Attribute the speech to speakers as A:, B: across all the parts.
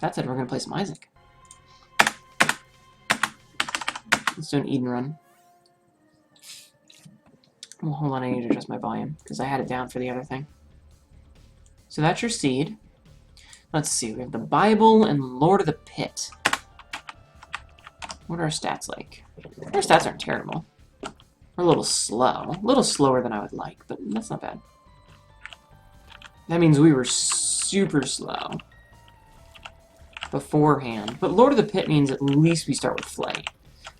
A: That said, we're gonna play some Isaac. Let's do an Eden run. Well, hold on, I need to adjust my volume, because I had it down for the other thing. So that's your seed. Let's see, we have the Bible and Lord of the Pit. What are our stats like? Our stats aren't terrible. We're a little slow. A little slower than I would like, but that's not bad. That means we were super slow beforehand. But Lord of the Pit means at least we start with flight.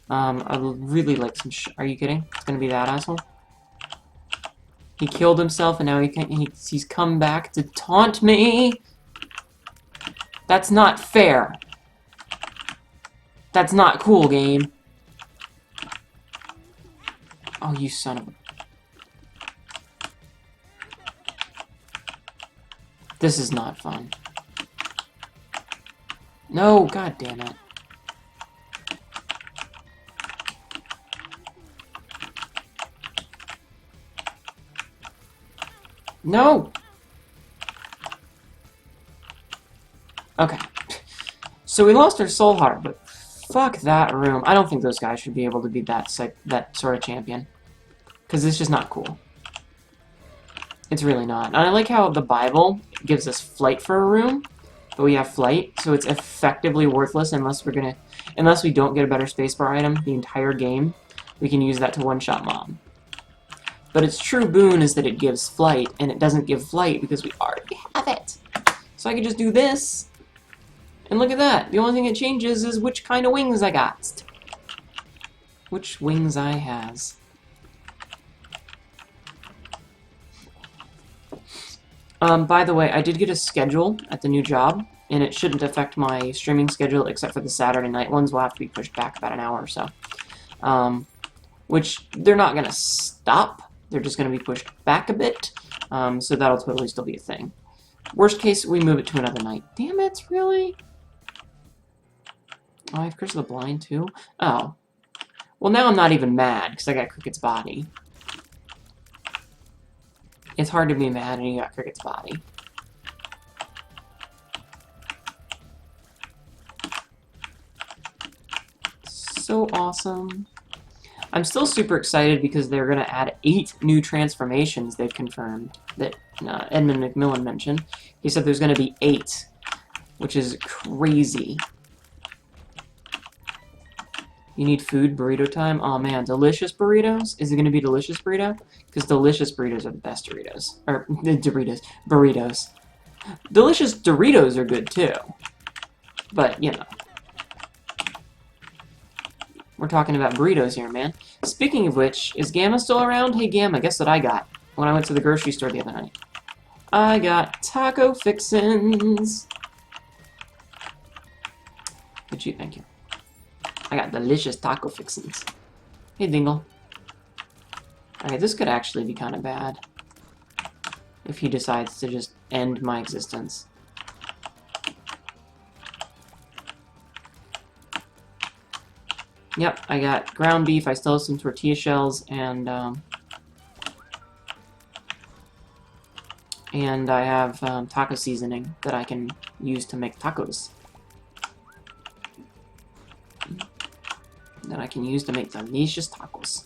A: I really like some are you kidding? It's gonna be that asshole? He killed himself and now he's come back to taunt me! That's not fair. That's not cool, game. Oh, you son of a... This is not fun. No, god damn it. No! Okay. So we lost our soul heart, but fuck that room. I don't think those guys should be able to be that sort of champion. Because it's just not cool. It's really not. And I like how the Bible gives us flight for a room, but we have flight, so it's effectively worthless unless we don't get a better spacebar item the entire game. We can use that to one-shot mom. But its true boon is that it gives flight, and it doesn't give flight because we already have it. So I can just do this, and look at that. The only thing it changes is which kind of wings I got. Which wings I has. By the way, I did get a schedule at the new job, and it shouldn't affect my streaming schedule except for the Saturday night ones will have to be pushed back about an hour or so. Which they're not going to stop. They're just going to be pushed back a bit, so that'll totally still be a thing. Worst case, we move it to another night. Damn it, really? Oh, I have Curse of the Blind, too? Oh. Well, now I'm not even mad, because I got Cricket's body. It's hard to be mad when you got Cricket's body. So awesome. I'm still super excited because they're going to add 8 new transformations they've confirmed that Edmund McMillan mentioned. He said there's going to be 8, which is crazy. You need food, burrito time? Oh man, delicious burritos? Is it going to be delicious burrito? Because delicious burritos are the best Doritos. Or, burritos. Delicious Doritos are good too. But, you know. We're talking about burritos here, man. Speaking of which, is Gamma still around? Hey Gamma, guess what I got when I went to the grocery store the other night? I got taco fixins. Good you, thank you. I got delicious taco fixins. Hey Dingle. Okay, this could actually be kind of bad. If he decides to just end my existence. Yep, I got ground beef, I still have some tortilla shells, and I have taco seasoning that I can use to make tacos. That I can use to make delicious tacos.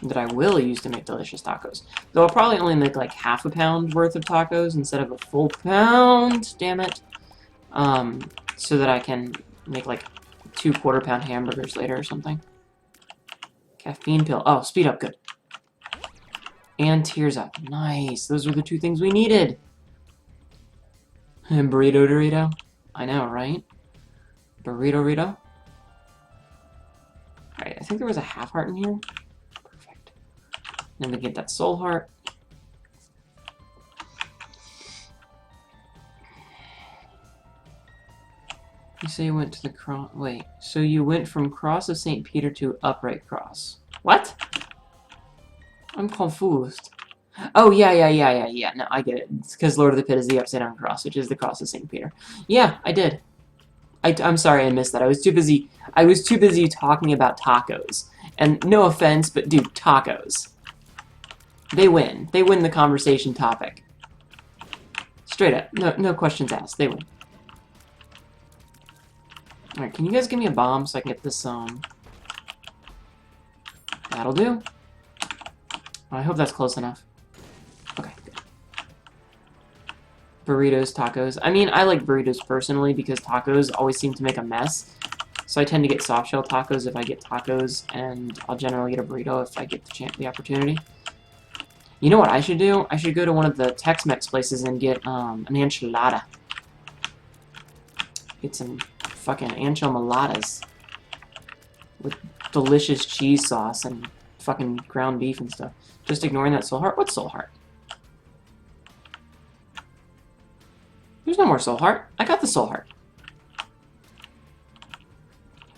A: That I will use to make delicious tacos. Though I'll probably only make like half a pound worth of tacos instead of a full pound, damn it. So that I can make like 2 quarter-pound hamburgers later or something. Caffeine pill. Oh, speed up, good. And tears up. Nice. Those were the 2 things we needed. And burrito Dorito. I know, right? Burrito Dorito. Alright, I think there was a half heart in here. Perfect. Then we get that soul heart. You say you went to the cross. Wait, so you went from Cross of St. Peter to Upright Cross. What? I'm confused. Oh, yeah. No, I get it. It's because Lord of the Pit is the Upside Down Cross, which is the Cross of St. Peter. Yeah, I did. I'm sorry I missed that. I was too busy talking about tacos. And no offense, but dude, tacos. They win. They win the conversation topic. Straight up. No questions asked. They win. Alright, can you guys give me a bomb so I can get this, That'll do. I hope that's close enough. Okay, good. Burritos, tacos. I mean, I like burritos personally because tacos always seem to make a mess. So I tend to get soft shell tacos if I get tacos, and I'll generally get a burrito if I get the opportunity. You know what I should do? I should go to one of the Tex-Mex places and get an enchilada. Get some fucking enchiladas with delicious cheese sauce and fucking ground beef and stuff. Just ignoring that soul heart. What's soul heart? There's no more soul heart. I got the soul heart.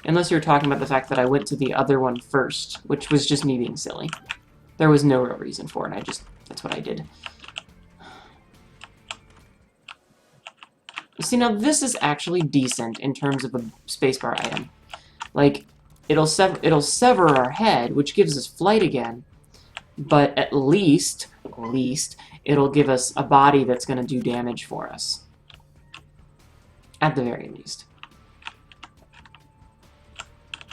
A: Unless you're talking about the fact that I went to the other one first, which was just me being silly. There was no real reason for it. That's what I did. See, now this is actually decent in terms of a spacebar item. Like, it'll sever our head, which gives us flight again, but at least, it'll give us a body that's going to do damage for us. At the very least.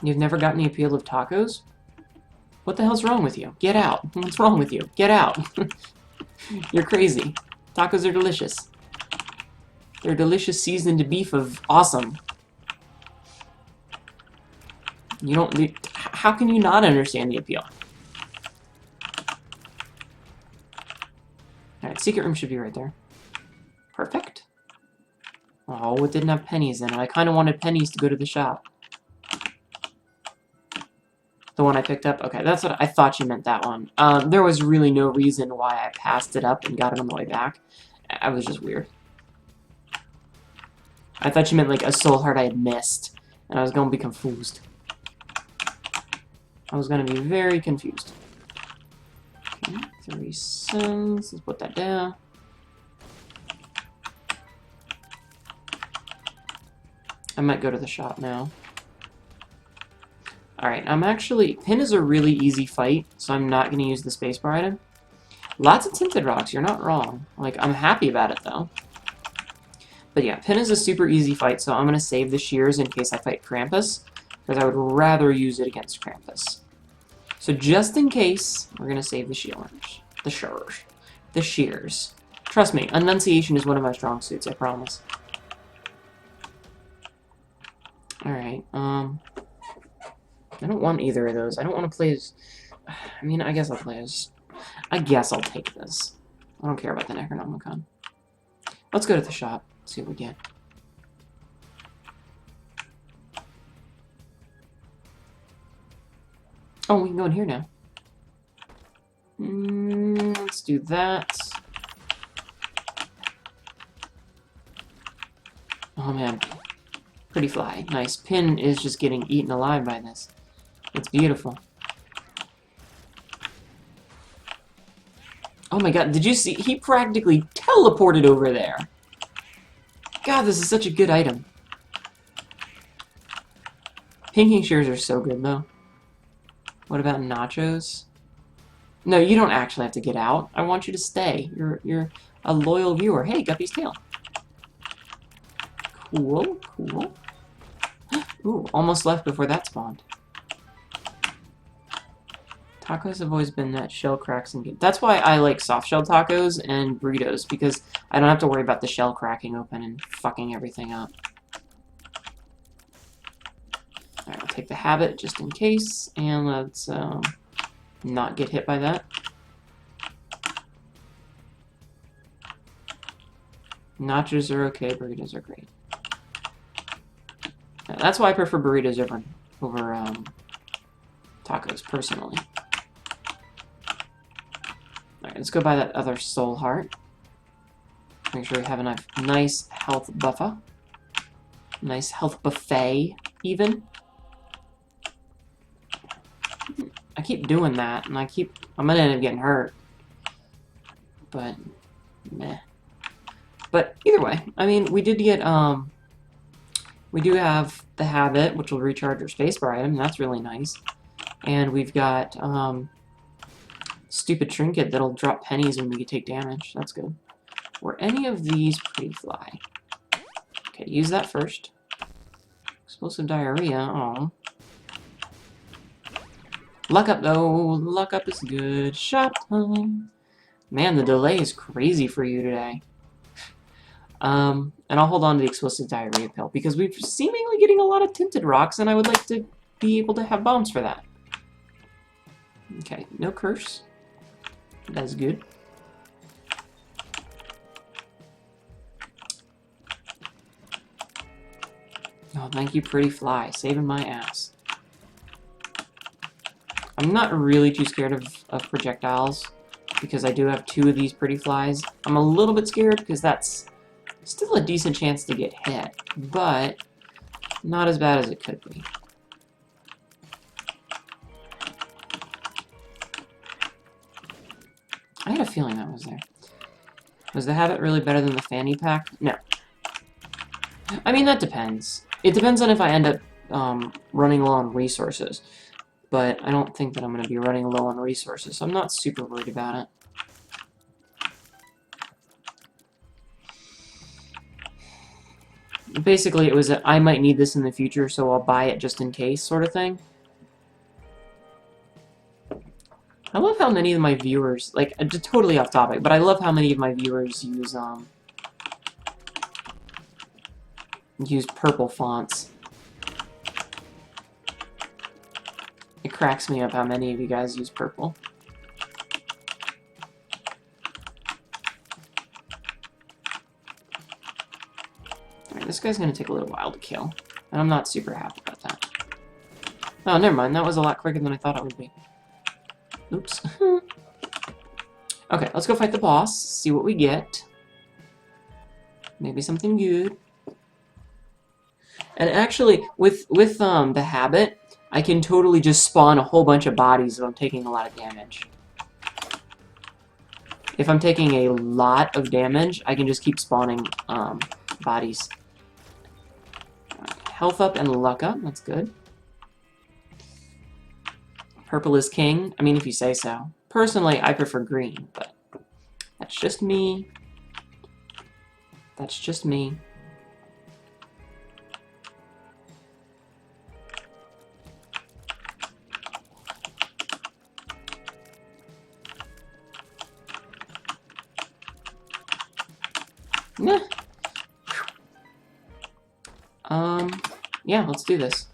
A: You've never gotten the appeal of tacos? What the hell's wrong with you? Get out. What's wrong with you? Get out. You're crazy. Tacos are delicious. They're delicious seasoned beef of awesome. You don't... How can you not understand the appeal? Alright, secret room should be right there. Perfect. Oh, it didn't have pennies in it. I kind of wanted pennies to go to the shop. The one I picked up? Okay, that's what I thought you meant, that one. There was really no reason why I passed it up and got it on the way back. I was just weird. I thought you meant like a soul heart I had missed, and I was going to be confused. I was going to be very confused. Okay, 3 cents. Let's put that down. I might go to the shop now. Alright, Pin is a really easy fight, so I'm not going to use the spacebar item. Lots of tinted rocks, you're not wrong. Like, I'm happy about it, though. But yeah, Pin is a super easy fight, so I'm going to save the shears in case I fight Krampus, because I would rather use it against Krampus. So just in case, we're going to save the shears. The shears. Trust me, enunciation is one of my strong suits, I promise. Alright, I don't want either of those. I don't want to play as... I mean, I guess I'll play as... I guess I'll take this. I don't care about the Necronomicon. Let's go to the shop. See what we get. Oh, we can go in here now. Let's do that. Oh, man. Pretty fly. Nice. Pin is just getting eaten alive by this. It's beautiful. Oh my god, did you see? He practically teleported over there. God, this is such a good item. Pinking shears are so good, though. What about nachos? No, you don't actually have to get out. I want you to stay. You're a loyal viewer. Hey, Guppy's tail. Cool, cool. Ooh, almost left before that spawned. Tacos have always been that shell cracks and that's why I like soft shell tacos and burritos, because I don't have to worry about the shell cracking open and fucking everything up. Alright, I'll take the habit just in case, and let's not get hit by that. Nachos are okay, burritos are great. Now, that's why I prefer burritos over tacos, personally. Alright, let's go buy that other soul heart. Make sure we have a nice health buffer. Nice health buffet, even. I keep doing that, and I'm gonna end up getting hurt. But, meh. But, either way, I mean, we did get, we do have the habit, which will recharge our spacebar item, and that's really nice. And we've got, stupid trinket that'll drop pennies when we take damage. That's good. Were any of these pretty fly? Okay, use that first. Explosive diarrhea. Oh. Luck up, though. Luck up is good. Shot time. Man, the delay is crazy for you today. And I'll hold on to the explosive diarrhea pill, because we're seemingly getting a lot of tinted rocks, and I would like to be able to have bombs for that. Okay, no curse. That's good. Oh, thank you, pretty fly. Saving my ass. I'm not really too scared of projectiles, because I do have 2 of these pretty flies. I'm a little bit scared, because that's still a decent chance to get hit, but not as bad as it could be. I had a feeling that was there. Was the habit really better than the fanny pack? No. I mean, that depends. It depends on if I end up running low on resources. But I don't think that I'm going to be running low on resources, so I'm not super worried about it. Basically, it was a, I might need this in the future, so I'll buy it just in case sort of thing. I love how many of my viewers, like, totally off topic, but I love how many of my viewers use purple fonts. It cracks me up how many of you guys use purple. Alright, this guy's gonna take a little while to kill, and I'm not super happy about that. Oh, never mind, that was a lot quicker than I thought it would be. Oops. Okay, let's go fight the boss, see what we get. Maybe something good. And actually, with the habit, I can totally just spawn a whole bunch of bodies if I'm taking a lot of damage. If I'm taking a lot of damage, I can just keep spawning bodies. Health up and luck up, that's good. Purple is king. I mean, if you say so. Personally, I prefer green, but that's just me. That's just me. Nah. Yeah, let's do this.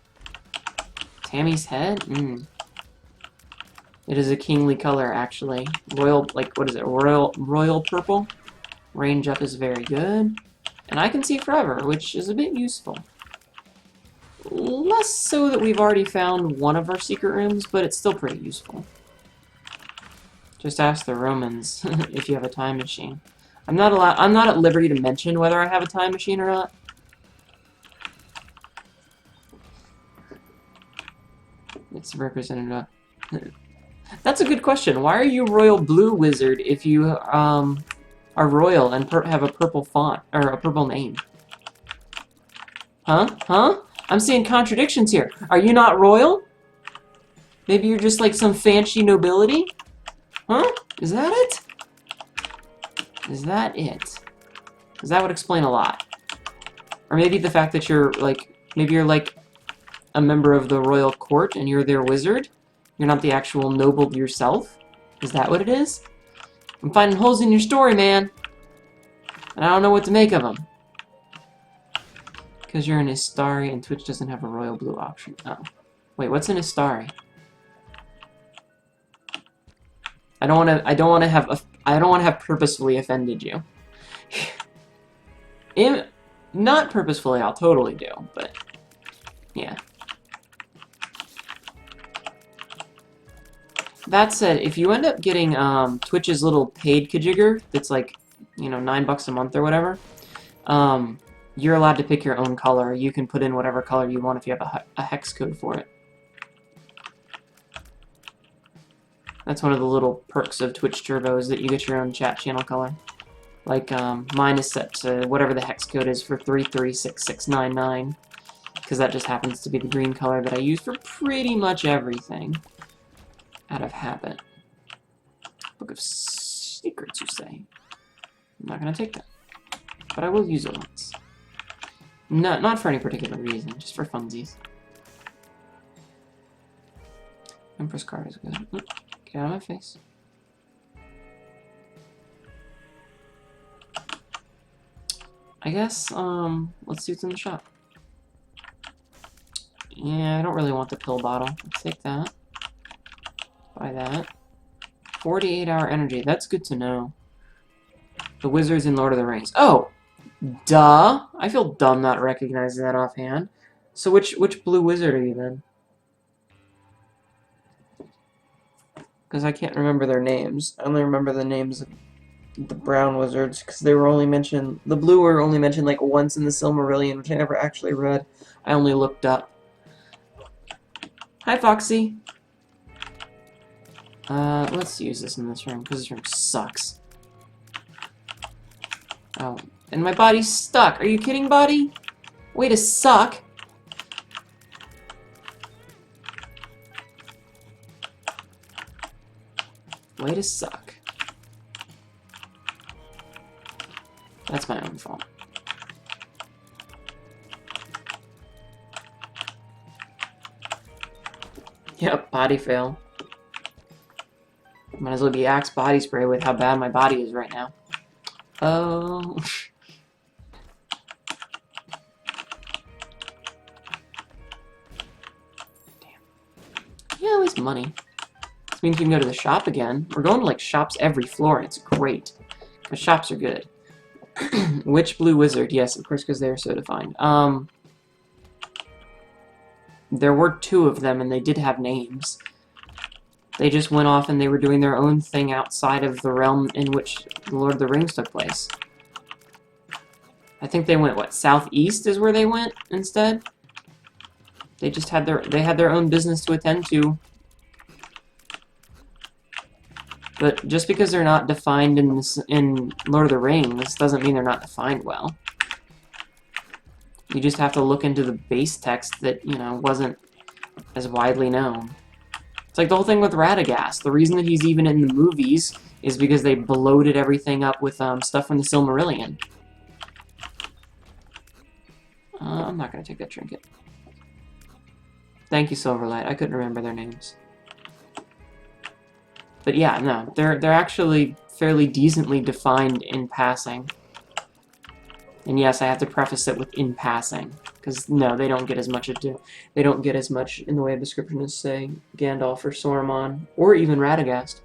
A: Tammy's head? It is a kingly color, actually. Royal, like, what is it? Royal purple? Range up is very good. And I can see forever, which is a bit useful. Less so that we've already found one of our secret rooms, but it's still pretty useful. Just ask the Romans if you have a time machine. I'm not at liberty to mention whether I have a time machine or not. It's represented. That's a good question. Why are you Royal Blue Wizard if you are royal and have a purple font or a purple name? Huh? Huh? I'm seeing contradictions here. Are you not royal? Maybe you're just like some fancy nobility? Huh? Is that it? Is that it? Because that would explain a lot. Or maybe the fact that you're like, maybe you're like a member of the royal court and you're their wizard. You're not the actual noble yourself. Is that what it is? I'm finding holes in your story, man. And I don't know what to make of them. Because you're an Istari and Twitch doesn't have a royal blue option. Oh. Wait, what's an Istari? I don't want to have purposefully offended you. Not purposefully, I'll totally do, but yeah. That said, if you end up getting Twitch's little paid kajigger, that's like, you know, $9 a month or whatever, you're allowed to pick your own color. You can put in whatever color you want if you have a hex code for it. That's one of the little perks of Twitch Turbo, is that you get your own chat channel color. Like, mine is set to whatever the hex code is for 336699, because that just happens to be the green color that I use for pretty much everything. Out of habit. Book of Secrets, you say? I'm not gonna take that. But I will use it once. No, not for any particular reason, just for funsies. Empress card is good. Oop, get out of my face. I guess, let's see what's in the shop. Yeah, I don't really want the pill bottle. Let's take that. Buy that. 48-hour energy. That's good to know. The wizards in Lord of the Rings. Oh! Duh! I feel dumb not recognizing that offhand. So which blue wizard are you then? Because I can't remember their names. I only remember the names of the brown wizards, because they were only mentioned... The blue were only mentioned like once in the Silmarillion, which I never actually read. I only looked up. Hi, Foxy! Let's use this in this room, because this room sucks. Oh, and my body's stuck. Are you kidding, body? Way to suck. Way to suck. That's my own fault. Yep, body fail. Might as well be Axe body spray with how bad my body is right now. Oh. Damn. Yeah, at least money. This means we can go to the shop again. We're going to like shops every floor, and it's great. Because shops are good. Which blue wizard? Yes, of course, because they are so defined. There were 2 of them, and they did have names. They just went off and they were doing their own thing outside of the realm in which the Lord of the Rings took place. I think they went, what, southeast is where they went instead? They just had their own business to attend to. But just because they're not defined in Lord of the Rings doesn't mean they're not defined well. You just have to look into the base text that, you know, wasn't as widely known. It's like the whole thing with Radagast. The reason that he's even in the movies is because they bloated everything up with stuff from the Silmarillion. I'm not going to take that trinket. Thank you, Silverlight. I couldn't remember their names. But yeah, no, they're actually fairly decently defined in passing. And yes, I have to preface it with "in passing," because no, they don't get as much they don't get as much in the way of description as, say, Gandalf or Saruman, or even Radagast.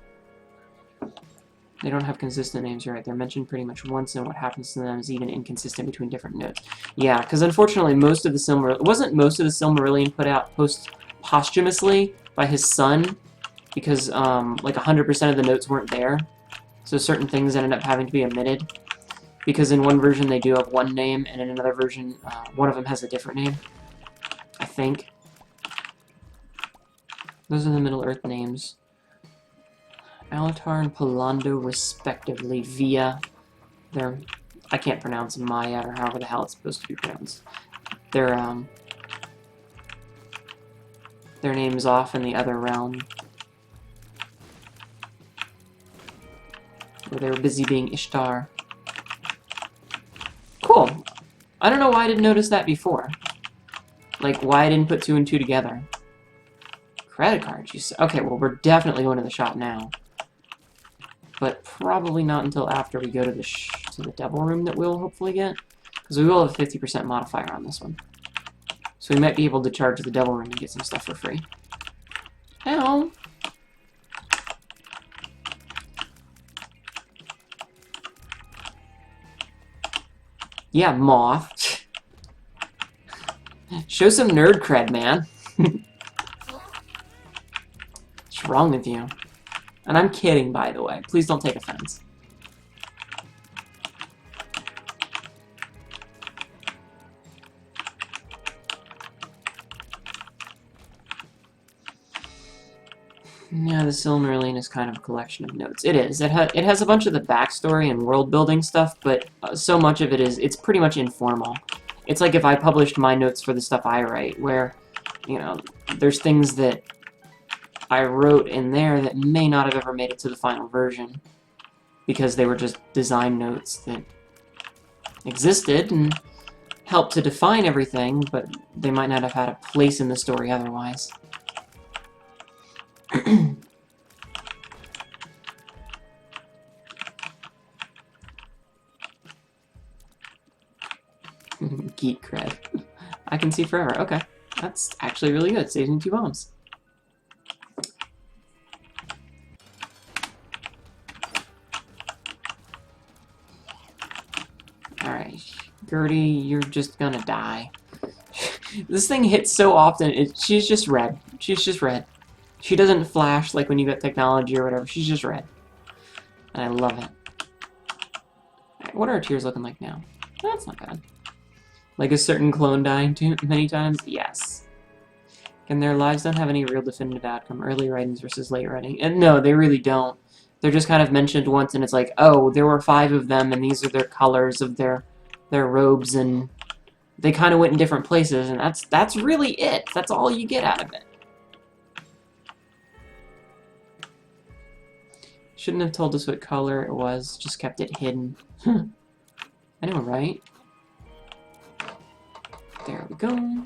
A: They don't have consistent names, right? They're mentioned pretty much once, and what happens to them is even inconsistent between different notes. Yeah, because unfortunately, most of the Silmarillion put out posthumously by his son, because like 100% of the notes weren't there, so certain things ended up having to be omitted. Because in one version they do have one name, and in another version, one of them has a different name. I think. Those are the Middle-earth names. Alatar and Palando, respectively, via their... I can't pronounce Maya, or however the hell it's supposed to be pronounced. Their name's off in the other realm. Where they were busy being Ishtar. Cool. I don't know why I didn't notice that before. Like, why I didn't put 2 and 2 together. Credit cards, you said. Okay, well, we're definitely going to the shop now. But probably not until after we go to the devil room that we'll hopefully get. Because we will have a 50% modifier on this one. So we might be able to charge the devil room and get some stuff for free. Ow! Yeah, Moth. Show some nerd cred, man. What's wrong with you? And I'm kidding, by the way. Please don't take offense. Yeah, the Silmarillion is kind of a collection of notes. It is. It has a bunch of the backstory and world-building stuff, but so much of it is, it's pretty much informal. It's like if I published my notes for the stuff I write, where, you know, there's things that I wrote in there that may not have ever made it to the final version, because they were just design notes that existed and helped to define everything, but they might not have had a place in the story otherwise. Geek cred. I can see forever. Okay. That's actually really good. Saves me 2 bombs. Alright. Gertie, you're just gonna die. This thing hits so often, she's just red. She's just red. She doesn't flash like when you get technology or whatever. She's just red. And I love it. Right, what are our tears looking like now? That's not bad. Like a certain clone dying many times? Yes. And their lives don't have any real definitive outcome. Early writings versus late writing. And no, they really don't. They're just kind of mentioned once, and it's like, oh, there were 5 of them, and these are their colors of their robes, and they kind of went in different places, and that's really it. That's all you get out of it. Shouldn't have told us what color it was, just kept it hidden. I know, right? There we go.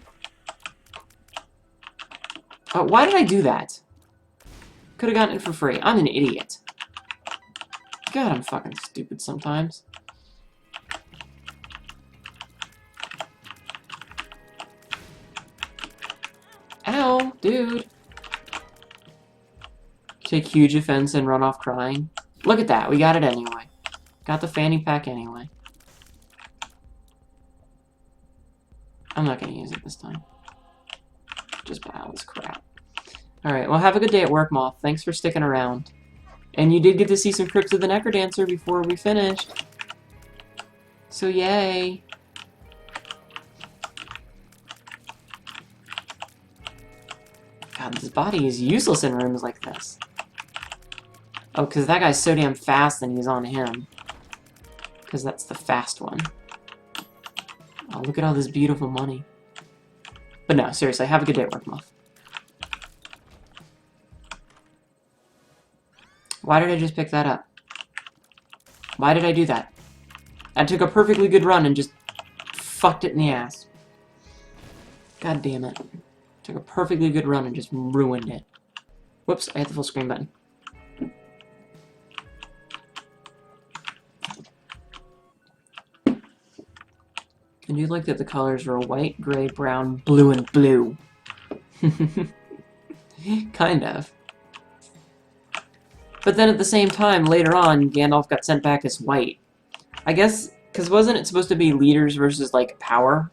A: Oh, why did I do that? Could have gotten it for free. I'm an idiot. God, I'm fucking stupid sometimes. Ow, dude. Take huge offense and run off crying. Look at that, we got it anyway. Got the fanny pack anyway. I'm not gonna use it this time. Just buy all this crap. Alright, well, have a good day at work, Moth. Thanks for sticking around. And you did get to see some Crypt of the Necrodancer before we finished. So, yay. God, this body is useless in rooms like this. Oh, because that guy's so damn fast and he's on him. Because that's the fast one. Oh, look at all this beautiful money. But no, seriously, have a good day at work, Moth. Why did I just pick that up? Why did I do that? I took a perfectly good run and just fucked it in the ass. God damn it. Took a perfectly good run and just ruined it. Whoops, I hit the full screen button. I do like that the colors are white, gray, brown, blue, and blue. Kind of. But then at the same time, later on, Gandalf got sent back as white. I guess, because wasn't it supposed to be leaders versus, like, power?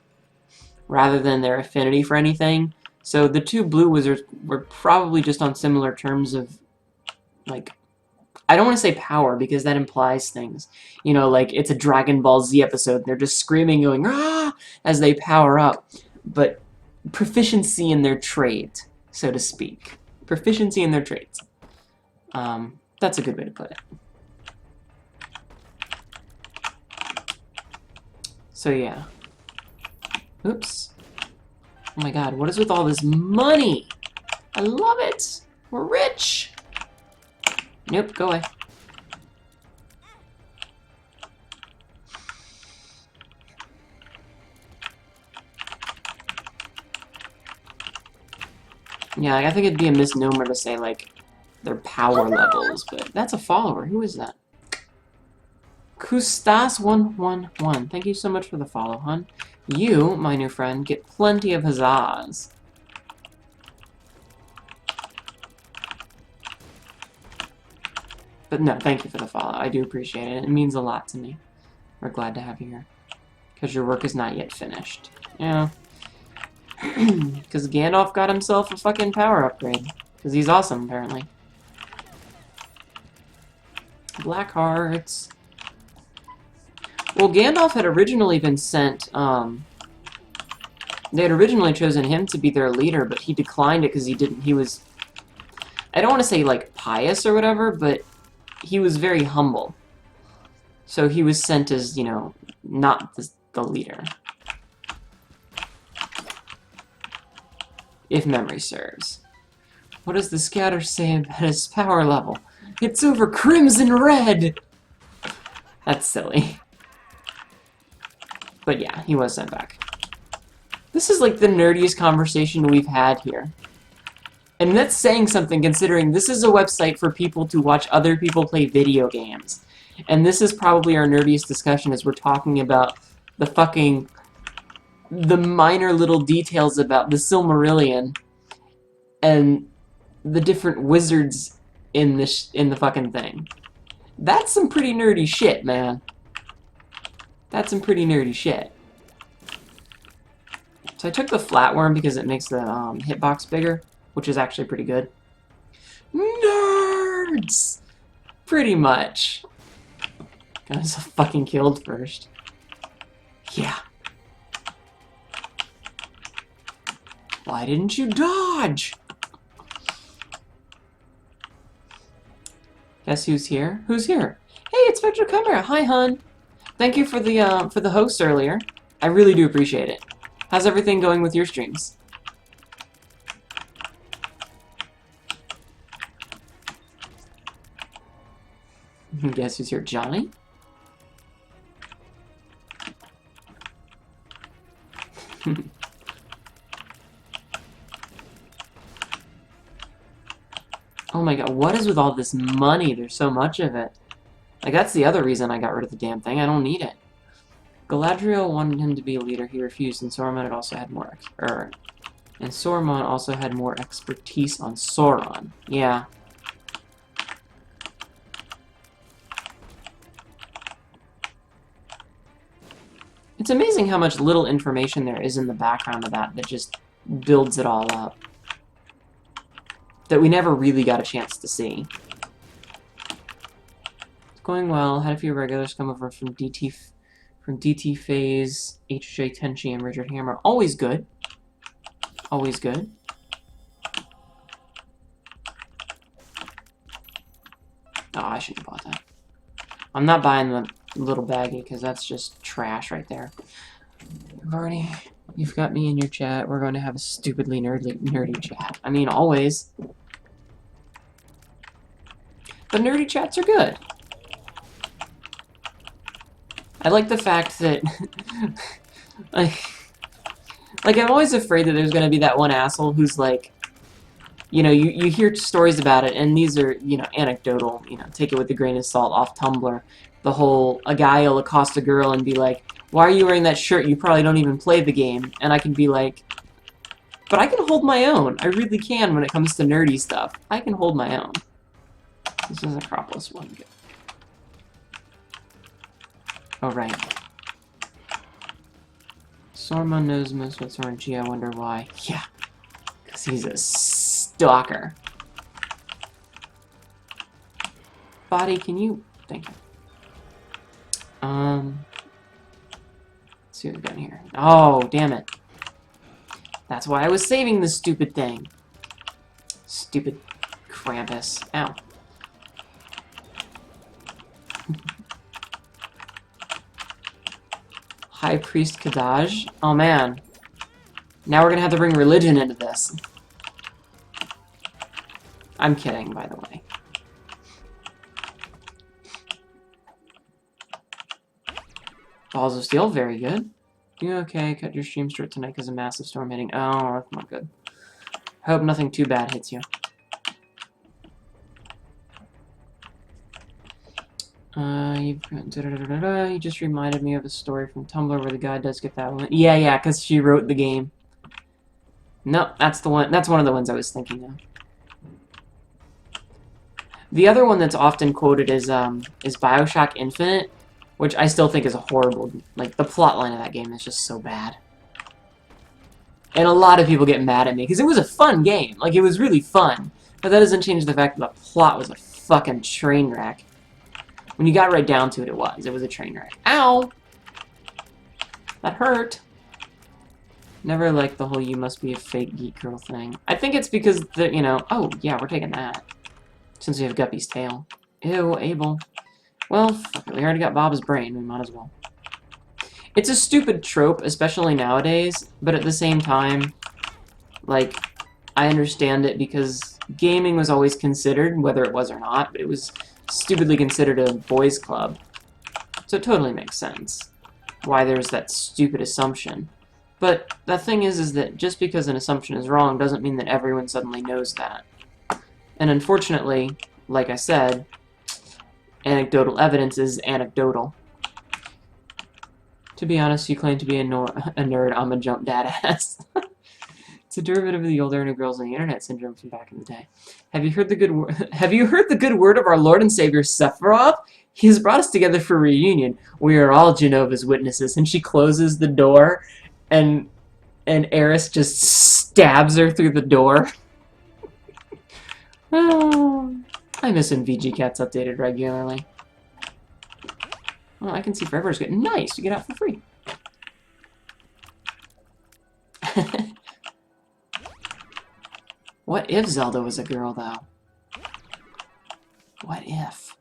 A: Rather than their affinity for anything? So the 2 blue wizards were probably just on similar terms of, like, I don't want to say power, because that implies things. You know, like, it's a Dragon Ball Z episode, and they're just screaming, going, ah, as they power up. But proficiency in their trait, so to speak. Proficiency in their traits. That's a good way to put it. So, yeah. Oops. Oh my god, what is with all this money? I love it! We're rich! Nope, go away. Yeah, I think it'd be a misnomer to say, like, their power levels, but that's a follower. Who is that? Kustas111. Thank you so much for the follow, hon. You, my new friend, get plenty of huzzas. But no, thank you for the follow. I do appreciate it. It means a lot to me. We're glad to have you here. Because your work is not yet finished. Yeah. Because Gandalf got himself a fucking power upgrade. Because he's awesome, apparently. Black Hearts. Well, Gandalf had originally been sent, they had originally chosen him to be their leader, but he declined it because he was, I don't want to say, like, pious or whatever, but he was very humble. So he was sent as, you know, not the leader. If memory serves. What does the scatter say about his power level? It's over crimson red! That's silly. But yeah, he was sent back. This is like the nerdiest conversation we've had here. And that's saying something, considering this is a website for people to watch other people play video games. And this is probably our nerdiest discussion as we're talking about the minor little details about the Silmarillion and the different wizards in the fucking thing. That's some pretty nerdy shit, man. That's some pretty nerdy shit. So I took the flatworm because it makes the hitbox bigger, which is actually pretty good. Nerds! Pretty much. Got us fucking killed first. Yeah. Why didn't you dodge? Guess who's here? Who's here? Hey, it's Spectral Chimera. Hi, hun. Thank you for the host earlier. I really do appreciate it. How's everything going with your streams? Guess who's here? Johnny? Oh my god, what is with all this money? There's so much of it. Like, that's the other reason I got rid of the damn thing. I don't need it. Galadriel wanted him to be a leader. He refused, and Saruman had also had more and Saruman also had more expertise on Sauron. Yeah. It's amazing how much little information there is in the background of that just builds it all up. That we never really got a chance to see. It's going well. Had a few regulars come over from DT Phase, HJ Tenchi, and Richard Hammer. Always good. Always good. Oh, I shouldn't have bought that. I'm not buying the little baggie because that's just trash right there. You've got me in your chat. We're going to have a stupidly nerdy chat. I mean, always. But nerdy chats are good. I like the fact that... like, I'm always afraid that there's going to be that one asshole who's like... You know, you hear stories about it, and these are, you know, anecdotal, you know, take it with a grain of salt off Tumblr. The whole, a guy will accost a girl and be like, why are you wearing that shirt? You probably don't even play the game. And I can be like, but I can hold my own. I really can when it comes to nerdy stuff. I can hold my own. This is Acropolis 1. Good. Oh, right. Saruman knows most what's RNG. I wonder why. Yeah. Because he's a stalker. Body, can you... Thank you. Let's see what we've got in here. Oh, damn it. That's why I was saving this stupid thing. Stupid Krampus. Ow. High Priest Kadaj. Oh, man. Now we're gonna have to bring religion into this. I'm kidding, by the way. Balls of Steel, very good. You okay? Cut your stream short tonight because of massive storm hitting. Oh, that's not good. Hope nothing too bad hits you. You just reminded me of a story from Tumblr where the guy does get that one. Yeah, because she wrote the game. No, that's the one. That's one of the ones I was thinking of. The other one that's often quoted is BioShock Infinite, which I still think is a horrible... Like, the plotline of that game is just so bad. And a lot of people get mad at me, because it was a fun game. Like, it was really fun. But that doesn't change the fact that the plot was a fucking train wreck. When you got right down to it, it was. It was a train wreck. Ow! That hurt. Never liked the whole you must be a fake geek girl thing. I think it's because, the you know... Oh, yeah, we're taking that. Since we have Guppy's tail. Ew, Abel. Well, fuck it, we already got Bob's brain, we might as well. It's a stupid trope, especially nowadays, but at the same time, like, I understand it because gaming was always considered, whether it was or not, but it was stupidly considered a boys' club. So it totally makes sense why there's that stupid assumption. But the thing is that just because an assumption is wrong doesn't mean that everyone suddenly knows that. And unfortunately, like I said, anecdotal evidence is anecdotal. To be honest, you claim to be a nerd, I'm a jump dad ass. It's a derivative of the old Erna girls on the internet syndrome from back in the day. Have you heard the good word of our Lord and Savior Sephiroth? He has brought us together for a reunion. We are all Jehovah's Witnesses. And she closes the door, and Eris just stabs her through the door. Oh, I miss when VG Cats updated regularly. Oh, I can see Forever's good. Nice, you get out for free. What if Zelda was a girl, though? What if?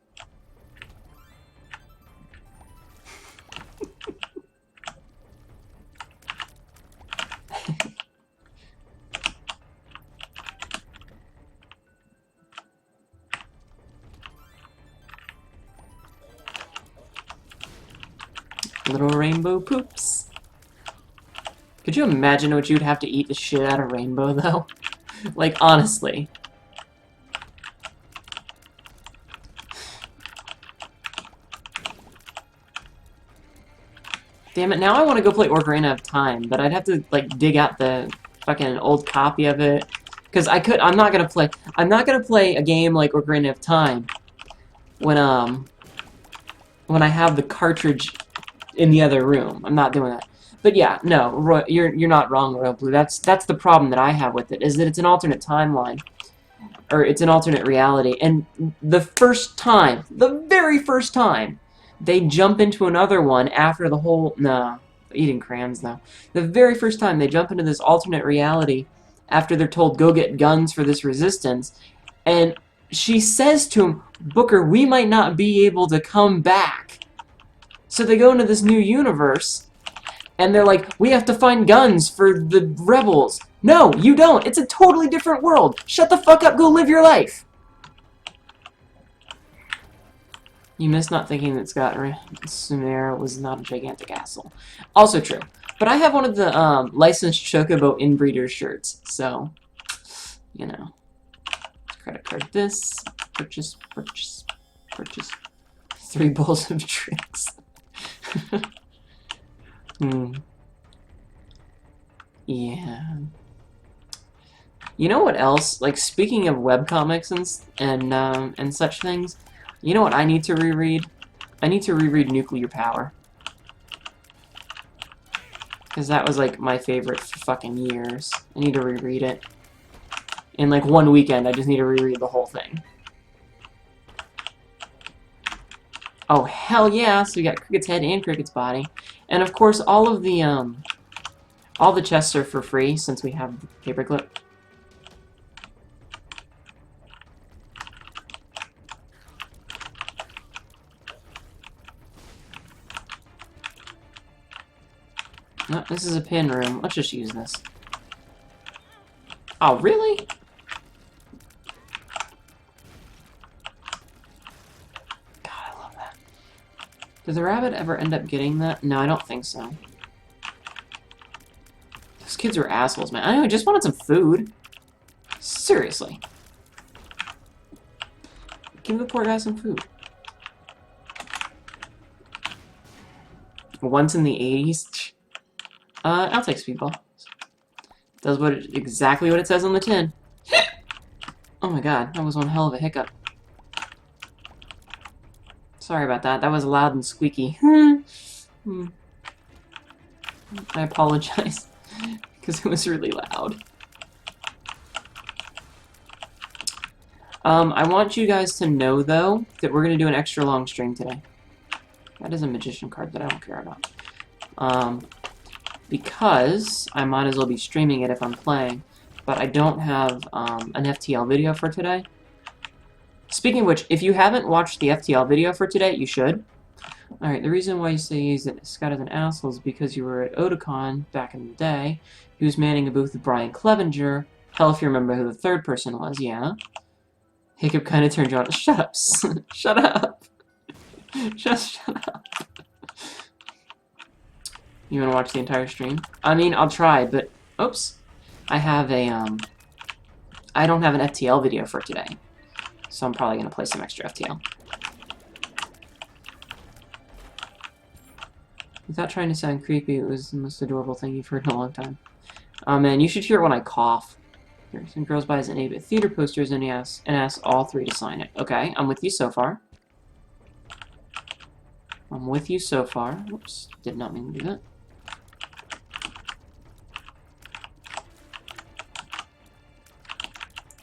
A: Little rainbow poops. Could you imagine what you'd have to eat the shit out of Rainbow, though? Like, honestly. Damn it, now I want to go play Ocarina of Time, but I'd have to, like, dig out the fucking old copy of it. Because I'm not gonna play a game like Ocarina of Time when I have the cartridge in the other room. I'm not doing that. But yeah, no, you're not wrong, Royal Blue. That's the problem that I have with it, is that it's an alternate timeline. Or it's an alternate reality. And the very first time, they jump into another one after the whole... No, eating crayons, though. The very first time they jump into this alternate reality after they're told, go get guns for this resistance, and she says to him, Booker, we might not be able to come back. So they go into this new universe, and they're like, we have to find guns for the rebels. No, you don't. It's a totally different world. Shut the fuck up, go live your life. You missed not thinking that Scott Sumer was not a gigantic asshole. Also true. But I have one of the licensed Chocobo inbreeder shirts, so, you know. Credit card this. Purchase. 3 bowls of tricks. Yeah. You know what else? Like, speaking of webcomics and such things, you know what I need to reread? I need to reread Nuclear Power. Because that was, like, my favorite for fucking years. I need to reread it. In, like, one weekend, I just need to reread the whole thing. Oh, hell yeah! So we got Cricket's head and Cricket's body. And, of course, all the chests are for free, since we have the paperclip. No, this is a pin room. Let's just use this. Oh, really? God, I love that. Did the rabbit ever end up getting that? No, I don't think so. Those kids were assholes, man. I know, I just wanted some food. Seriously. Give the poor guy some food. Once in the 80s. I'll take Speedball. Does exactly what it says on the tin. Oh my god, that was one hell of a hiccup. Sorry about that. That was loud and squeaky. I apologize, because it was really loud. I want you guys to know, though, that we're going to do an extra long stream today. That is a magician card that I don't care about. Because I might as well be streaming it if I'm playing, but I don't have an FTL video for today. Speaking of which, if you haven't watched the FTL video for today, you should. Alright, the reason why you say that Scott is an asshole is because you were at Otakon back in the day. He was manning a booth with Brian Clevenger, Hell if you remember who the third person was, yeah. Hiccup kind of turned you on. Shut up. Shut up. Just shut up. You want to watch the entire stream? I mean, I'll try, but... Oops. I have a, I don't have an FTL video for today. So I'm probably going to play some extra FTL. Without trying to sound creepy, it was the most adorable thing you've heard in a long time. Oh man, you should hear it when I cough. Here, some girls buys an 8-bit theater posters and asks all three to sign it. Okay, I'm with you so far. I'm with you so far. Whoops, did not mean to do that.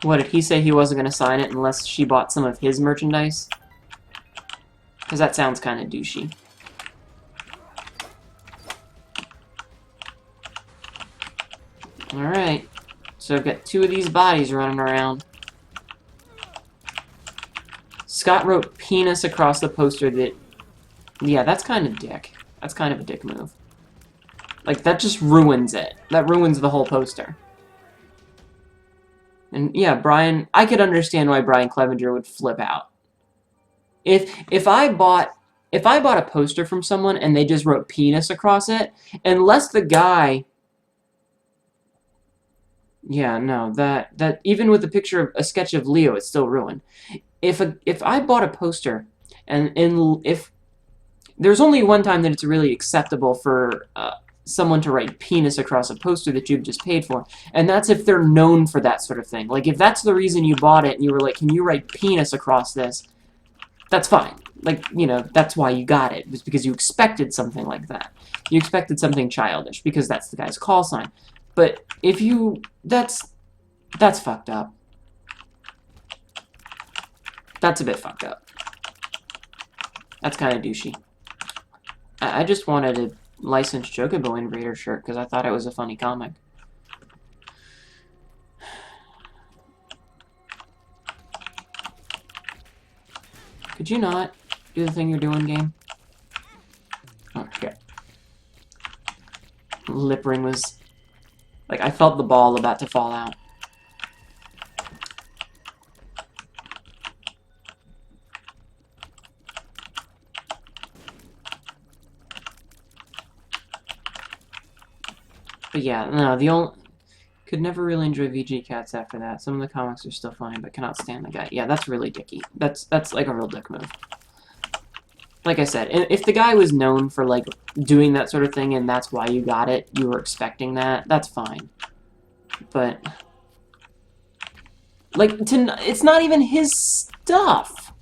A: What, did he say he wasn't going to sign it unless she bought some of his merchandise? Because that sounds kind of douchey. Alright. So I've got 2 of these bodies running around. Scott wrote penis across the poster that... Yeah, that's kind of dick. That's kind of a dick move. Like, that just ruins it. That ruins the whole poster. And yeah, Brian, I could understand why Brian Clevenger would flip out. If I bought a poster from someone and they just wrote penis across it, unless the guy... Yeah, no, that even with a picture of a sketch of Leo, it's still ruined. If I bought a poster and if there's only one time that it's really acceptable for someone to write penis across a poster that you've just paid for, and that's if they're known for that sort of thing. Like, if that's the reason you bought it and you were like, can you write penis across this? That's fine. Like, you know, that's why you got it. It was because you expected something like that. You expected something childish because that's the guy's call sign. But if you... That's fucked up. That's a bit fucked up. That's kind of douchey. I just wanted a licensed Chocobo Invader shirt because I thought it was a funny comic. Could you not do the thing you're doing, game? Okay. Lip ring was... Like, I felt the ball about to fall out. But yeah, no, the only... Could never really enjoy VG Cats after that. Some of the comics are still funny, but cannot stand the guy. Yeah, that's really dicky. That's like a real dick move. Like I said, if the guy was known for, like, doing that sort of thing and that's why you got it, you were expecting that, that's fine. But, like, it's not even his stuff.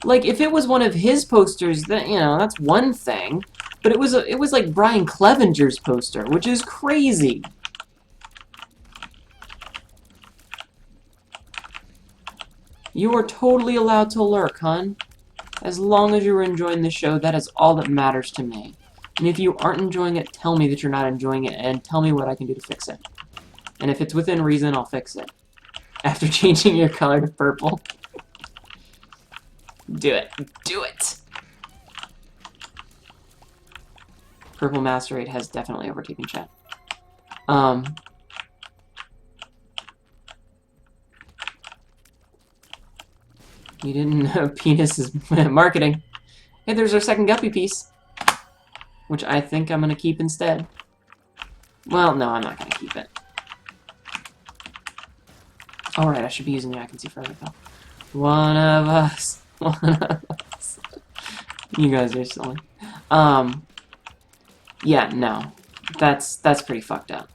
A: Like, if it was one of his posters, then, you know, that's one thing. But it was like Brian Clevenger's poster, which is crazy. You are totally allowed to lurk, hun. As long as you're enjoying the show, that is all that matters to me. And if you aren't enjoying it, tell me that you're not enjoying it, and tell me what I can do to fix it. And if it's within reason, I'll fix it. After changing your color to purple. Do it. Do it! Purple Master Raid has definitely overtaken chat. You didn't know penis is marketing. Hey, there's our second guppy piece. Which I think I'm going to keep instead. Well, no, I'm not going to keep it. Alright, I should be using the I Can See Further though. One of us. One of us. You guys are silly. Yeah, no. That's pretty fucked up.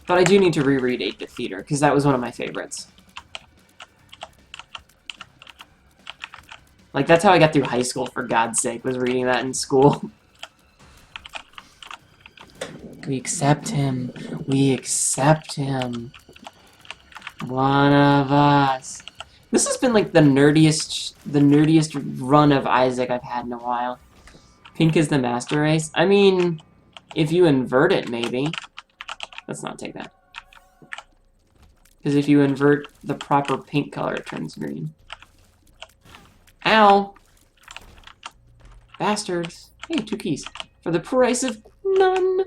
A: But I do need to reread 8-Bit Theater, because that was one of my favorites. Like, that's how I got through high school, for God's sake, was reading that in school. We accept him. We accept him. One of us. This has been, like, the nerdiest run of Isaac I've had in a while. Pink is the master race? I mean, if you invert it, maybe. Let's not take that. Because if you invert the proper pink color, it turns green. Ow! Bastards. Hey, 2 keys. For the price of none.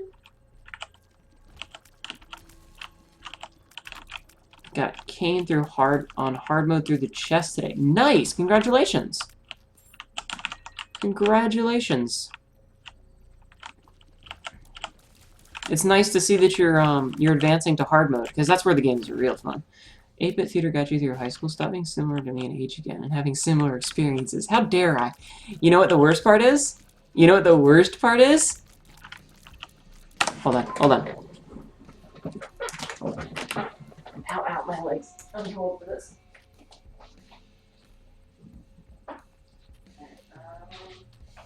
A: got cane through hard mode through the chest today. Nice! Congratulations! Congratulations! It's nice to see that you're advancing to hard mode, because that's where the games are real fun. 8-bit theater got you through high school. Stop being similar to me in age again and having similar experiences. How dare I? You know what the worst part is? You know what the worst part is? Hold on, hold on. Ow, ow, my legs. I'm too old for this.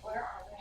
A: Where are they?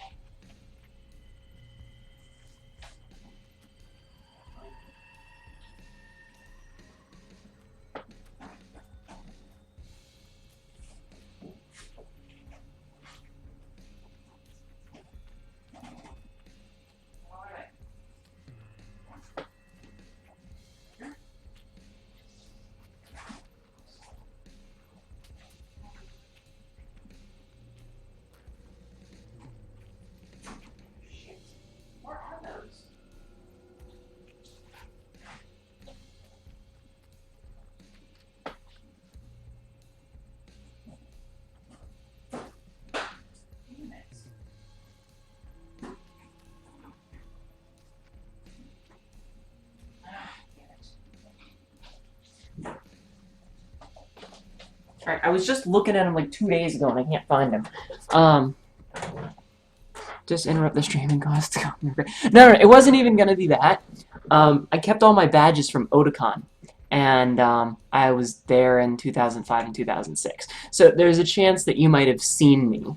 A: Alright, I was just looking at him like 2 days ago and I can't find him. Just interrupt the streaming cost. No, it wasn't even gonna be that. I kept all my badges from Otakon, and I was there in 2005 and 2006. So there's a chance that you might have seen me,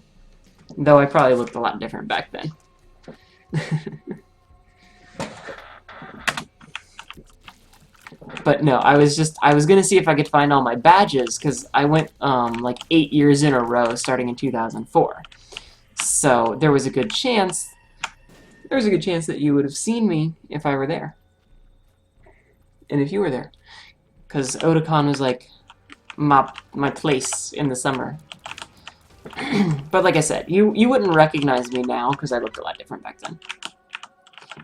A: though I probably looked a lot different back then. But no, I was gonna see if I could find all my badges, because I went like 8 years in a row starting in 2004. So there was a good chance that you would have seen me if I were there. And if you were there. Because Otakon was like my place in the summer. But like I said, you wouldn't recognize me now because I looked a lot different back then.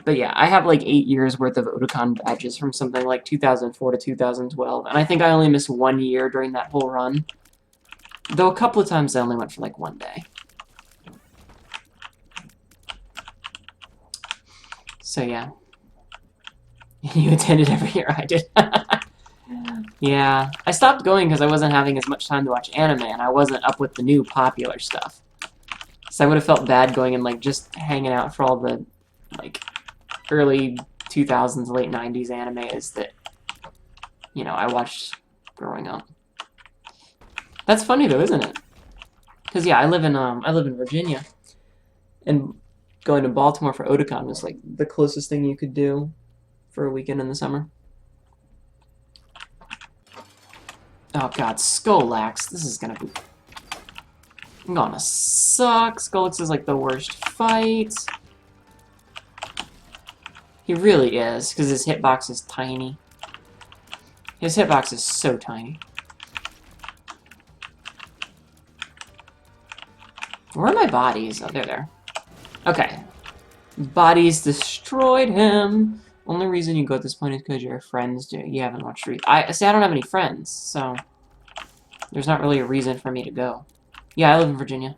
A: But yeah, I have like 8 years worth of Otakon badges from something like 2004 to 2012, and I think I only missed 1 year during that whole run. Though a couple of times I only went for like 1 day. So yeah. You attended every year I did. Yeah, I stopped going because I wasn't having as much time to watch anime, and I wasn't up with the new popular stuff. So I would have felt bad going and like just hanging out for all the like early 2000s, late 90s animes that, you know, I watched growing up. That's funny though, isn't it? Because yeah, I live in Virginia, and going to Baltimore for Otakon was like the closest thing you could do for a weekend in the summer. Oh god, Skolax, this is gonna suck. Skolax is like the worst fight. He really is, because his hitbox is tiny. His hitbox is so tiny. Where are my bodies? Oh, they're there. Okay. Bodies destroyed him. Only reason you go at this point is because your friends do. You haven't watched Rebirth. I don't have any friends, so there's not really a reason for me to go. Yeah, I live in Virginia.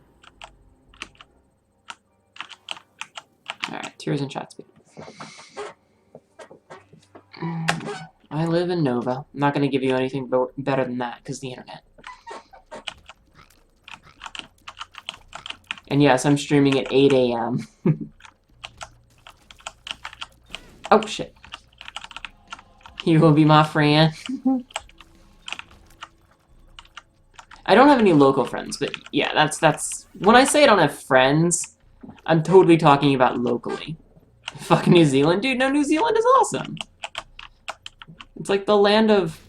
A: Alright, tears and shot speed. I live in Nova. I'm not going to give you anything better than that, because the internet. And yes, I'm streaming at 8 a.m. Oh, shit. You will be my friend. I don't have any local friends, but yeah, that's... When I say I don't have friends, I'm totally talking about locally. Fuck New Zealand. Dude, no, New Zealand is awesome. It's like the land of...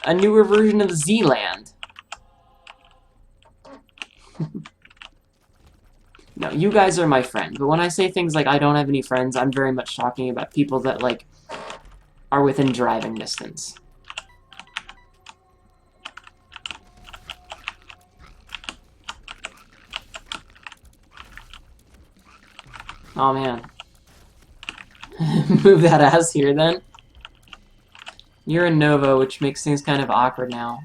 A: a newer version of Zealand. No, you guys are my friend, but when I say things like I don't have any friends, I'm very much talking about people that, like, are within driving distance. Oh, man. Move that ass here, then. You're in Nova, which makes things kind of awkward now.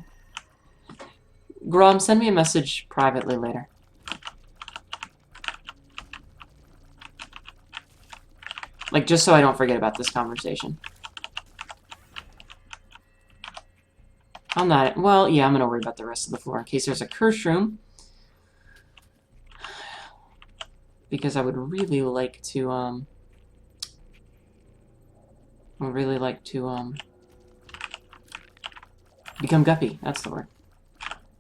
A: Grom, send me a message privately later. Like, just so I don't forget about this conversation. I'm not... Well, yeah, I'm gonna worry about the rest of the floor in case there's a curse room. Because I would really like to, become Guppy. That's the word.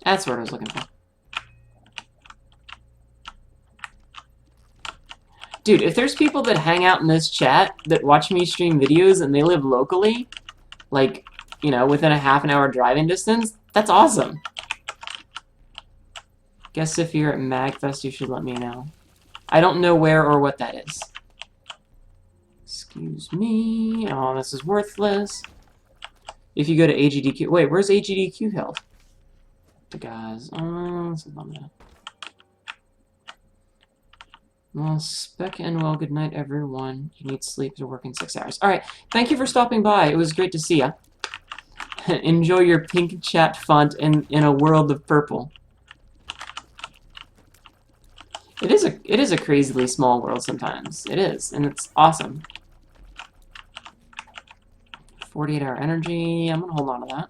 A: That's the word I was looking for. Dude, if there's people that hang out in this chat that watch me stream videos and they live locally, like, you know, within a half-an-hour driving distance, that's awesome. Guess if you're at MagFest, you should let me know. I don't know where or what that is. Excuse me. Oh, this is worthless. If you go to AGDQ... Wait, where's AGDQ held? The guys... Oh, that's a bummer. Well, Spec and well, good night, everyone. You need sleep to work in 6 hours. Alright, thank you for stopping by. It was great to see ya. Enjoy your pink chat font in a world of purple. It is a crazily small world sometimes. It is, and it's awesome. 48-hour energy. I'm gonna hold on to that.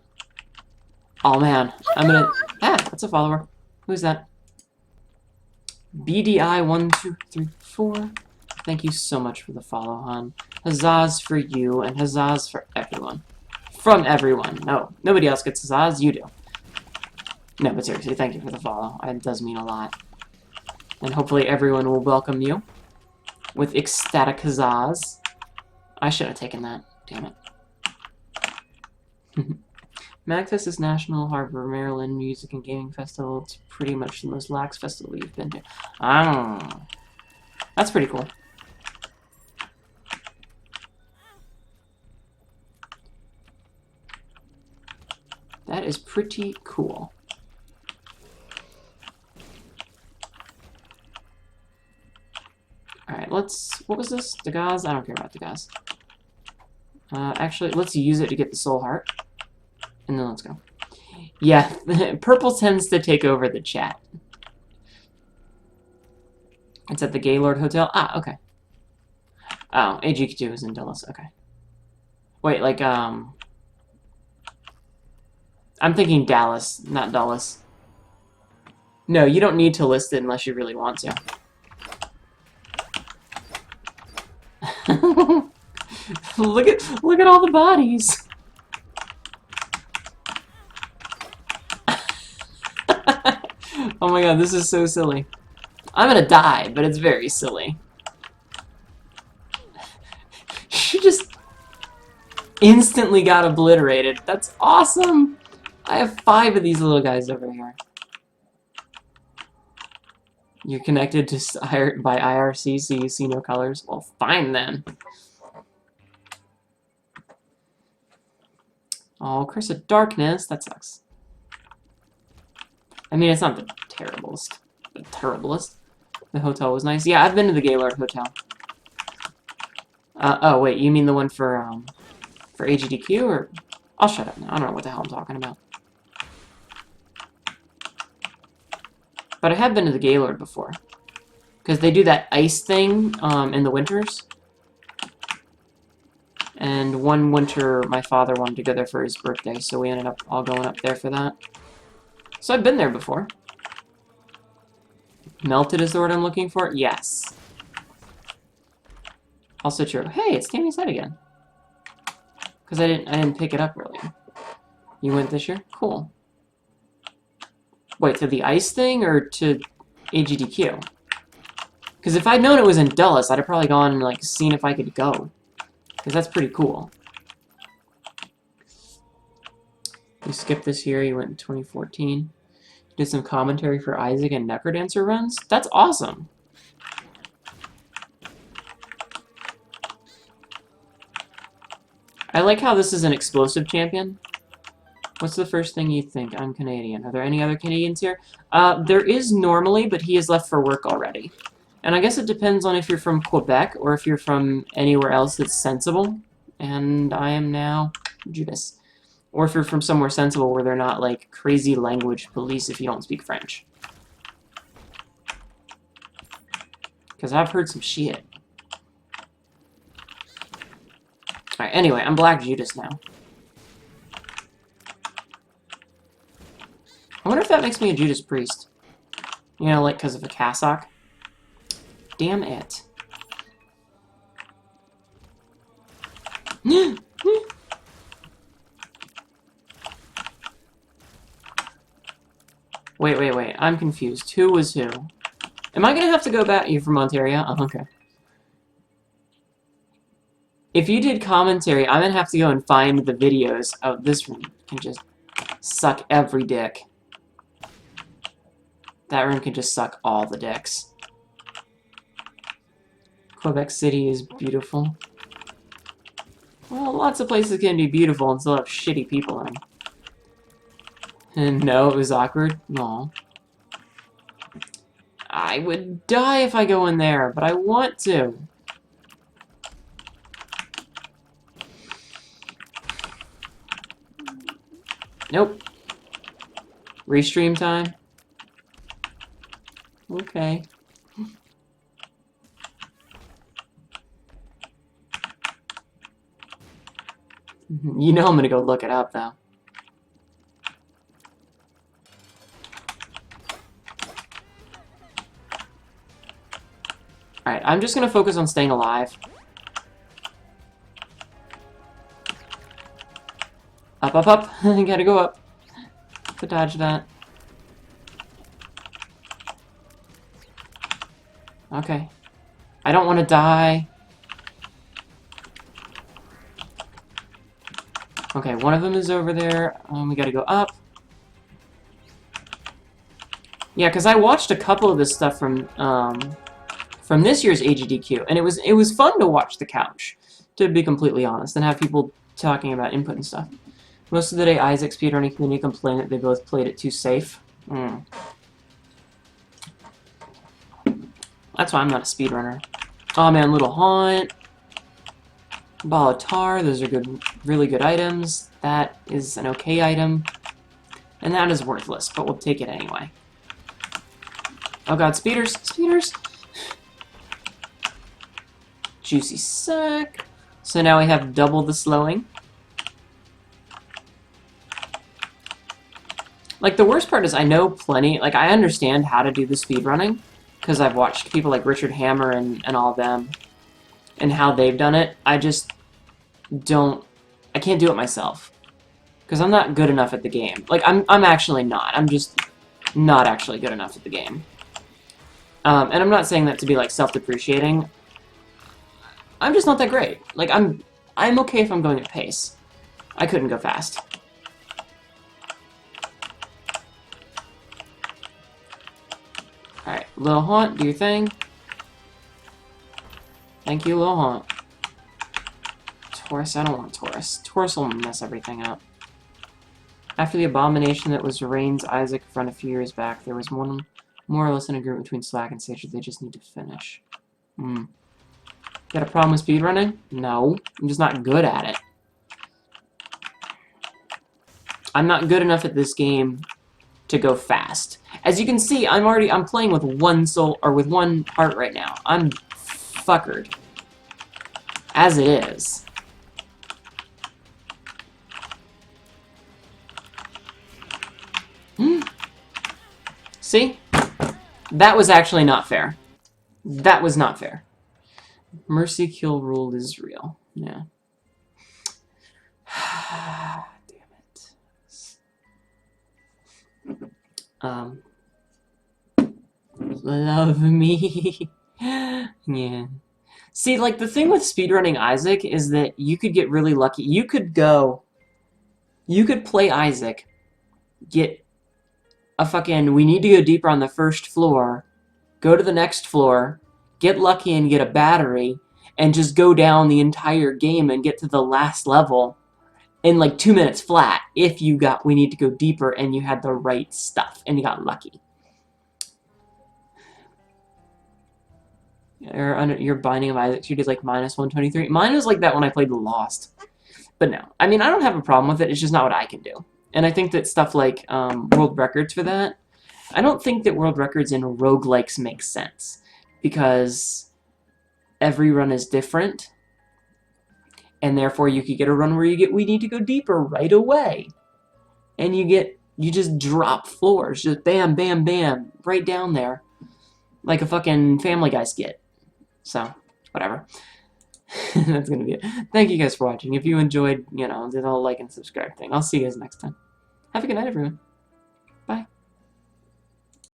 A: Oh man, I'm gonna... Ah, that's a follower. Who's that? BDI1234. Thank you so much for the follow, hon. Huzzahs for you, and huzzahs for everyone. From everyone. No, nobody else gets huzzahs. You do. No, but seriously, thank you for the follow. It does mean a lot. And hopefully everyone will welcome you with ecstatic huzzahs. I should have taken that. Damn it. MagFest is National Harbor, Maryland Music and Gaming Festival. It's pretty much the most lax festival we've been to. Ah, that's pretty cool. That is pretty cool. Alright, let's... What was this? Dagaz? I don't care about Dagaz. Actually, let's use it to get the soul heart. And then let's go. Yeah, purple tends to take over the chat. It's at the Gaylord Hotel. Ah, okay. Oh, AGQ2 is in Dulles. Okay. Wait, like, I'm thinking Dallas, not Dulles. No, you don't need to list it unless you really want to. look at all the bodies. Oh my god, this is so silly. I'm gonna die, but it's very silly. She just instantly got obliterated. That's awesome! I have 5 of these little guys over here. You're connected to by IRC, so you see no colors? Well, fine then. Oh, Curse of Darkness. That sucks. I mean, it's not the terriblest. The terriblest. The hotel was nice. Yeah, I've been to the Gaylord Hotel. Oh, wait, you mean the one for AGDQ, or... I'll shut up now. I don't know what the hell I'm talking about. But I have been to the Gaylord before. Because they do that ice thing in the winters. And one winter, my father wanted to go there for his birthday, so we ended up all going up there for that. So I've been there before. Melted is the word I'm looking for? Yes. Also true. Hey, it's Tammy's head again. Because I didn't pick it up earlier. You went this year? Cool. Wait, to the ice thing or to AGDQ? Because if I'd known it was in Dulles, I'd have probably gone and like seen if I could go. Because that's pretty cool. You skipped this year, you went in 2014. Did some commentary for Isaac and Necrodancer runs? That's awesome! I like how this is an explosive champion. What's the first thing you think? I'm Canadian. Are there any other Canadians here? There is normally, but he has left for work already. And I guess it depends on if you're from Quebec or if you're from anywhere else that's sensible. And I am now Judas. Or if you're from somewhere sensible where they're not, like, crazy language police if you don't speak French. Because I've heard some shit. Alright, anyway, I'm Black Judas now. I wonder if that makes me a Judas priest. You know, like, because of a cassock. Damn it. Wait. I'm confused. Who was who? Am I gonna have to go back? You're from Ontario? Oh, okay. If you did commentary, I'm gonna have to go and find the videos of this room. Can just suck every dick. That room can just suck all the dicks. Quebec City is beautiful. Well, lots of places can be beautiful and still have shitty people in them. And no, it was awkward. No. I would die if I go in there, but I want to. Nope. Restream time? Okay. You know I'm gonna go look it up, though. Alright, I'm just gonna focus on staying alive. Up, up, up. Gotta go up. To dodge that. Okay. I don't want to die. Okay, one of them is over there. We gotta go up. Yeah, because I watched a couple of this stuff from this year's AGDQ, and it was fun to watch the couch, to be completely honest, and have people talking about input and stuff. Most of the day, Isaac speedrunning community complained that they both played it too safe. That's why I'm not a speedrunner. Oh man, Little Haunt. Ball of Tar, those are good, really good items. That is an okay item. And that is worthless, but we'll take it anyway. Oh god, speeders! Speeders! Juicy Sack. So now we have double the slowing. Like, the worst part is I know plenty, like, I understand how to do the speedrunning, because I've watched people like Richard Hammer and all of them, and how they've done it. I just don't, I can't do it myself. Because I'm not good enough at the game. Like, I'm actually not. I'm just not actually good enough at the game. And I'm not saying that to be, like, self-depreciating. I'm just not that great. Like, I'm okay if I'm going at pace. I couldn't go fast. Alright, Lil Haunt, do your thing. Thank you, Lil Haunt. Taurus, I don't want Taurus. Taurus will mess everything up. After the abomination that was Rain's Isaac front a few years back, there was one more or less an agreement between Slack and Sage that they just need to finish. Got a problem with speedrunning? No. I'm just not good at it. I'm not good enough at this game to go fast. As you can see, I'm playing with one soul, or with one heart right now. I'm fuckered. As it is. See? That was actually not fair. That was not fair. Mercy kill rule is real. Yeah. Damn it. Love me. Yeah. See, like, the thing with speedrunning Isaac is that you could get really lucky. You could play Isaac, get a fucking, we need to go deeper on the first floor, go to the next floor, get lucky and get a battery, and just go down the entire game and get to the last level in like 2 minutes flat if you got, we need to go deeper and you had the right stuff and you got lucky. Your Binding of Isaac, you did like -123. Mine was like that when I played The Lost. But no, I mean, I don't have a problem with it. It's just not what I can do. And I think that stuff like world records for that, I don't think that world records in roguelikes make sense. Because every run is different. And therefore you could get a run where we need to go deeper right away. And you just drop floors. Just bam, bam, bam. Right down there. Like a fucking Family Guy skit. So, whatever. That's gonna be it. Thank you guys for watching. If you enjoyed, the whole like and subscribe thing, I'll see you guys next time. Have a good night, everyone. Bye.